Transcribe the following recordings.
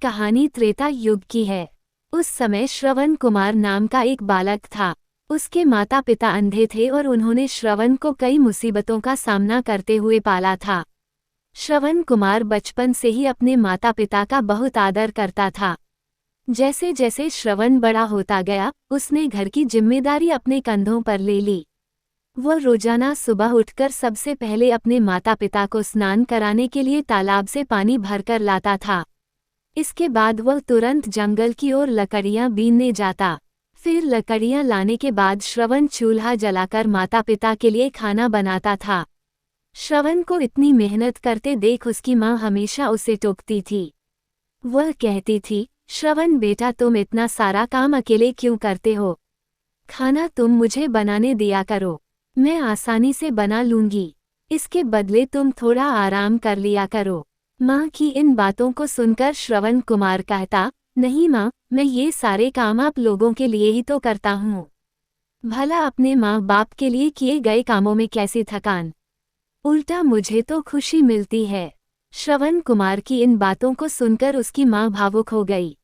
कहानी त्रेता युग की है। उस समय श्रवण कुमार नाम का एक बालक था। उसके माता पिता अंधे थे और उन्होंने श्रवण को कई मुसीबतों का सामना करते हुए पाला था। श्रवण कुमार बचपन से ही अपने माता पिता का बहुत आदर करता था। जैसे जैसे श्रवण बड़ा होता गया, उसने घर की जिम्मेदारी अपने कंधों पर ले ली। वह रोजाना सुबह उठकर सबसे पहले अपने माता पिता को स्नान कराने के लिए तालाब से पानी भरकर लाता था। इसके बाद वह तुरंत जंगल की ओर लकड़ियां बीनने जाता। फिर लकड़ियां लाने के बाद श्रवण चूल्हा जलाकर माता पिता के लिए खाना बनाता था। श्रवण को इतनी मेहनत करते देख उसकी माँ हमेशा उसे टोकती थी। वह कहती थी, श्रवण बेटा, तुम इतना सारा काम अकेले क्यों करते हो? खाना तुम मुझे बनाने दिया करो, मैं आसानी से बना लूंगी। इसके बदले तुम थोड़ा आराम कर लिया करो। माँ की इन बातों को सुनकर श्रवण कुमार कहता, नहीं माँ, मैं ये सारे काम आप लोगों के लिए ही तो करता हूँ। भला अपने माँ बाप के लिए किए गए कामों में कैसी थकान, उल्टा मुझे तो खुशी मिलती है। श्रवण कुमार की इन बातों को सुनकर उसकी माँ भावुक हो गई।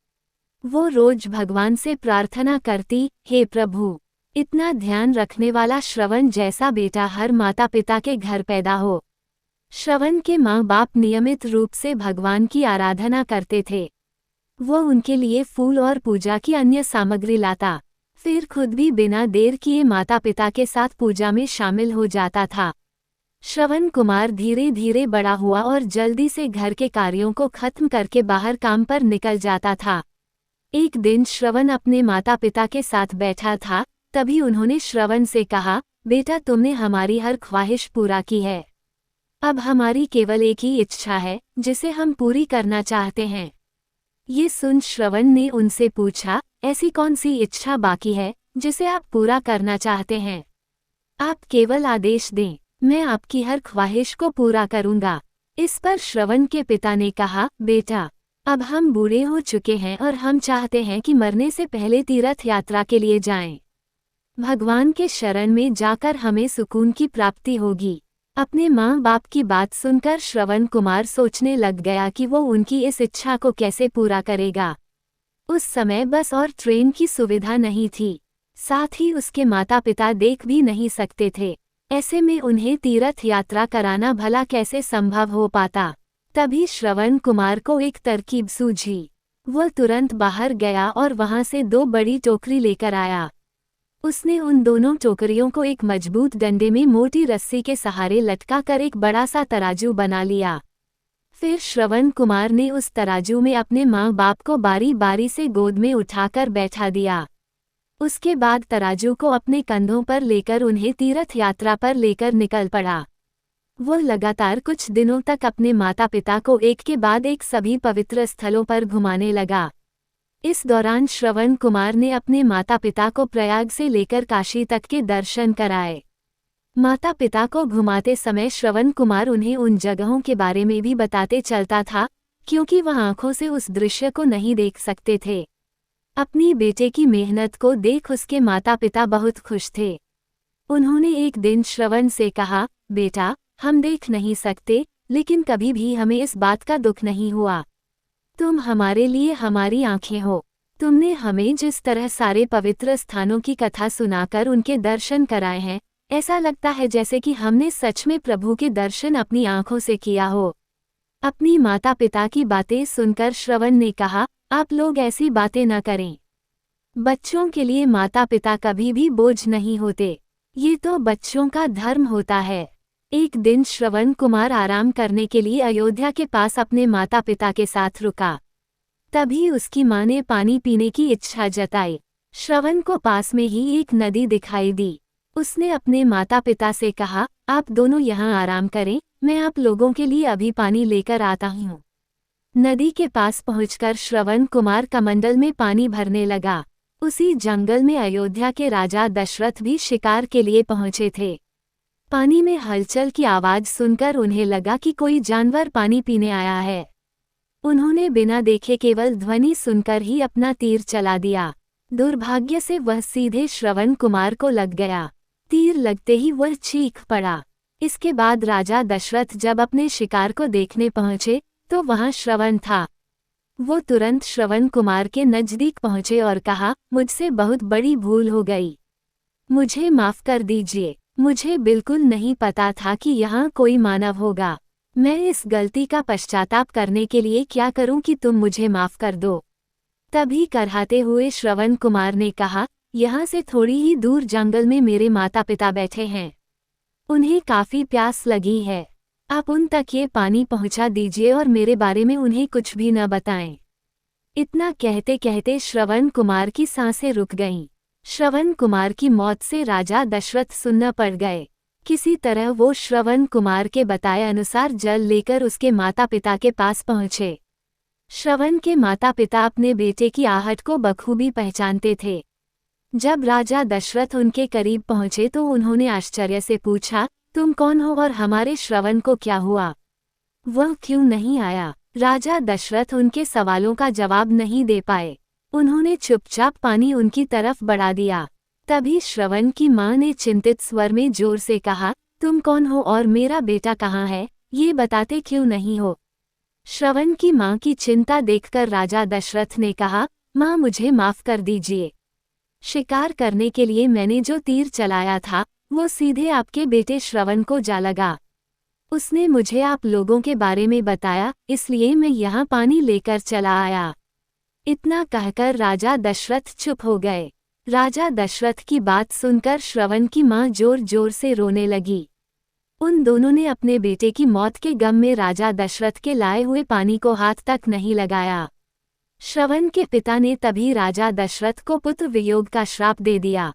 वो रोज भगवान से प्रार्थना करती, हे प्रभु, इतना ध्यान रखने वाला श्रवण जैसा बेटा हर माता पिता के घर पैदा हो। श्रवण के माँ बाप नियमित रूप से भगवान की आराधना करते थे। वो उनके लिए फूल और पूजा की अन्य सामग्री लाता, फिर खुद भी बिना देर किए माता पिता के साथ पूजा में शामिल हो जाता था। श्रवण कुमार धीरे धीरे बड़ा हुआ और जल्दी से घर के कार्यों को खत्म करके बाहर काम पर निकल जाता था। एक दिन श्रवण अपने माता पिता के साथ बैठा था, तभी उन्होंने श्रवण से कहा, बेटा, तुमने हमारी हर ख्वाहिश पूरा की है। अब हमारी केवल एक ही इच्छा है जिसे हम पूरी करना चाहते हैं। ये सुन श्रवण ने उनसे पूछा, ऐसी कौन सी इच्छा बाकी है जिसे आप पूरा करना चाहते हैं? आप केवल आदेश दें, मैं आपकी हर ख्वाहिश को पूरा करूंगा। इस पर श्रवण के पिता ने कहा, बेटा, अब हम बूढ़े हो चुके हैं और हम चाहते हैं कि मरने से पहले तीर्थ यात्रा के लिए जाएं। भगवान के शरण में जाकर हमें सुकून की प्राप्ति होगी। अपने माँ बाप की बात सुनकर श्रवण कुमार सोचने लग गया कि वो उनकी इस इच्छा को कैसे पूरा करेगा। उस समय बस और ट्रेन की सुविधा नहीं थी, साथ ही उसके माता पिता देख भी नहीं सकते थे। ऐसे में उन्हें तीर्थ यात्रा कराना भला कैसे संभव हो पाता। तभी श्रवण कुमार को एक तरकीब सूझी। वह तुरंत बाहर गया और वहां से 2 बड़ी टोकरी लेकर आया। उसने उन दोनों टोकरियों को एक मजबूत डंडे में मोटी रस्सी के सहारे लटकाकर एक बड़ा सा तराजू बना लिया। फिर श्रवण कुमार ने उस तराजू में अपने माँ बाप को बारी बारी से गोद में उठाकर बैठा दिया। उसके बाद तराजू को अपने कंधों पर लेकर उन्हें तीर्थ यात्रा पर लेकर निकल पड़ा। वो लगातार कुछ दिनों तक अपने माता पिता को एक के बाद एक सभी पवित्र स्थलों पर घुमाने लगा। इस दौरान श्रवण कुमार ने अपने माता पिता को प्रयाग से लेकर काशी तक के दर्शन कराए। माता पिता को घुमाते समय श्रवण कुमार उन्हें उन जगहों के बारे में भी बताते चलता था, क्योंकि वह आंखों से उस दृश्य को नहीं देख सकते थे। अपनी बेटे की मेहनत को देख उसके माता पिता बहुत खुश थे। उन्होंने एक दिन श्रवण से कहा, बेटा, हम देख नहीं सकते, लेकिन कभी भी हमें इस बात का दुख नहीं हुआ। तुम हमारे लिए हमारी आंखें हो। तुमने हमें जिस तरह सारे पवित्र स्थानों की कथा सुनाकर उनके दर्शन कराए हैं, ऐसा लगता है जैसे कि हमने सच में प्रभु के दर्शन अपनी आंखों से किया हो। अपनी माता पिता की बातें सुनकर श्रवण ने कहा, आप लोग ऐसी बातें न करें। बच्चों के लिए माता पिता कभी भी बोझ नहीं होते, ये तो बच्चों का धर्म होता है। एक दिन श्रवण कुमार आराम करने के लिए अयोध्या के पास अपने माता पिता के साथ रुका। तभी उसकी माँ ने पानी पीने की इच्छा जताई। श्रवण को पास में ही एक नदी दिखाई दी। उसने अपने माता पिता से कहा, आप दोनों यहाँ आराम करें, मैं आप लोगों के लिए अभी पानी लेकर आता हूँ। नदी के पास पहुंचकर श्रवण कुमार कमंडल में पानी भरने लगा। उसी जंगल में अयोध्या के राजा दशरथ भी शिकार के लिए पहुंचे थे। पानी में हलचल की आवाज सुनकर उन्हें लगा कि कोई जानवर पानी पीने आया है। उन्होंने बिना देखे केवल ध्वनि सुनकर ही अपना तीर चला दिया। दुर्भाग्य से वह सीधे श्रवण कुमार को लग गया। तीर लगते ही वह चीख पड़ा। इसके बाद राजा दशरथ जब अपने शिकार को देखने पहुंचे तो वहां श्रवण था। वो तुरंत श्रवण कुमार के नजदीक पहुंचे और कहा, मुझसे बहुत बड़ी भूल हो गई। मुझे माफ कर दीजिए। मुझे बिल्कुल नहीं पता था कि यहाँ कोई मानव होगा। मैं इस गलती का पश्चाताप करने के लिए क्या करूं कि तुम मुझे माफ कर दो। तभी कराहते हुए श्रवण कुमार ने कहा, यहाँ से थोड़ी ही दूर जंगल में मेरे माता पिता बैठे हैं। उन्हें काफी प्यास लगी है। आप उन तक ये पानी पहुंचा दीजिए और मेरे बारे में उन्हें कुछ भी न बताएं। इतना कहते कहते श्रवण कुमार की सांसें रुक गईं। श्रवण कुमार की मौत से राजा दशरथ सुन्न पड़ गए। किसी तरह वो श्रवण कुमार के बताए अनुसार जल लेकर उसके माता पिता के पास पहुंचे। श्रवण के माता पिता अपने बेटे की आहट को बखूबी पहचानते थे। जब राजा दशरथ उनके करीब पहुंचे तो उन्होंने आश्चर्य से पूछा, तुम कौन हो और हमारे श्रवण को क्या हुआ? वह क्यों नहीं आया? राजा दशरथ उनके सवालों का जवाब नहीं दे पाए। उन्होंने चुपचाप पानी उनकी तरफ बढ़ा दिया। तभी श्रवण की मां ने चिंतित स्वर में जोर से कहा, तुम कौन हो और मेरा बेटा कहाँ है? ये बताते क्यों नहीं हो? श्रवण की मां की चिंता देखकर राजा दशरथ ने कहा, मां मुझे माफ कर दीजिए। शिकार करने के लिए मैंने जो तीर चलाया था वो सीधे आपके बेटे श्रवण को जा लगा। उसने मुझे आप लोगों के बारे में बताया, इसलिए मैं यहाँ पानी लेकर चला आया। इतना कहकर राजा दशरथ चुप हो गए। राजा दशरथ की बात सुनकर श्रवण की मां जोर जोर से रोने लगी। उन दोनों ने अपने बेटे की मौत के गम में राजा दशरथ के लाए हुए पानी को हाथ तक नहीं लगाया। श्रवण के पिता ने तभी राजा दशरथ को पुत्र वियोग का श्राप दे दिया।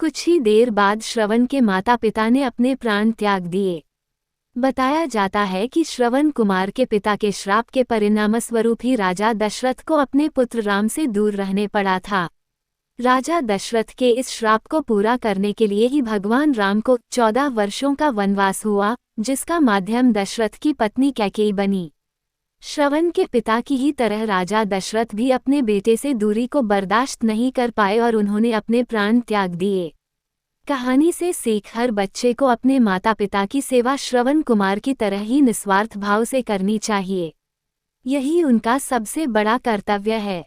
कुछ ही देर बाद श्रवण के माता पिता ने अपने प्राण त्याग दिए। बताया जाता है कि श्रवण कुमार के पिता के श्राप के परिणामस्वरूप ही राजा दशरथ को अपने पुत्र राम से दूर रहने पड़ा था। राजा दशरथ के इस श्राप को पूरा करने के लिए ही भगवान राम को 14 वर्षों का वनवास हुआ, जिसका माध्यम दशरथ की पत्नी कैकेयी बनी। श्रवण के पिता की ही तरह राजा दशरथ भी अपने बेटे से दूरी को बर्दाश्त नहीं कर पाए और उन्होंने अपने प्राण त्याग दिए। कहानी से सीख, हर बच्चे को अपने माता पिता की सेवा श्रवण कुमार की तरह ही निस्वार्थ भाव से करनी चाहिए। यही उनका सबसे बड़ा कर्तव्य है।